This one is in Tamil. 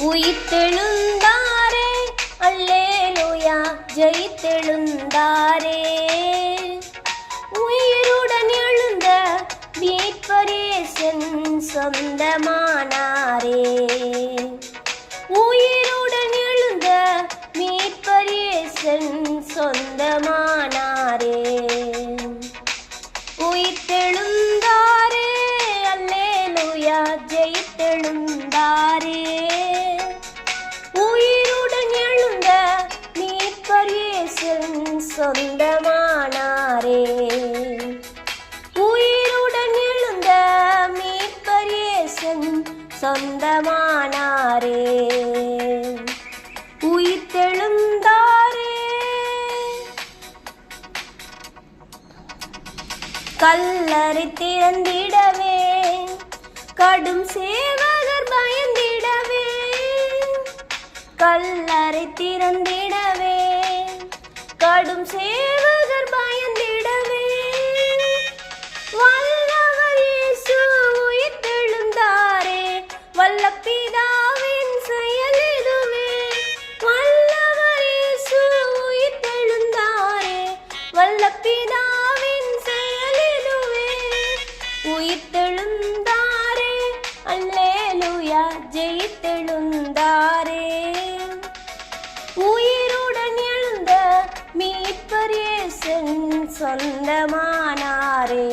உயிர்த்தெழுந்தாரே அல்லேலூயா ஜெயித்தெழுந்தாரே. உயிருடன் எழுந்த மீட்பர் இயேசுவின் சொந்தமானாரே. உயிருடன் எழுந்த மீட்பர் இயேசுவின் சொந்தமானாரே. உயிர்த்தெழுந்தாரே அல்லேலூயா ஜெயித்தெழுந்தாரே. உயிருடன் எழுந்த மீட்பர் இயேசுவின் சொந்தமானாரே. உயிருடன் எழுந்த மீட்பர் இயேசுவின் சொந்தமானாரே. உயிர்த்தெழுந்தாரே. கல்லறை திறந்திடவே கடும் சேவகர் பயந்திடவே. கல்லறை திறந்திடவே கடும் சேவகர் பயந்திடவே. வல்லவர் இயேசு உயிர்த்தெழுந்தாரே வல்ல பிதாவின் செயல் இதுவே. வல்லவர் இயேசு உயிர்த்தெழுந்தாரே வல்ல பிதாவின் செயல் இதுவே. உயிர்த்தெழுந்தாரே அல்லேலூயா ஜெயித்தெழுந்தாரே. உயிருடன் எழுந்த மீட்பர் இயேசுவின் சொந்தமானாரே.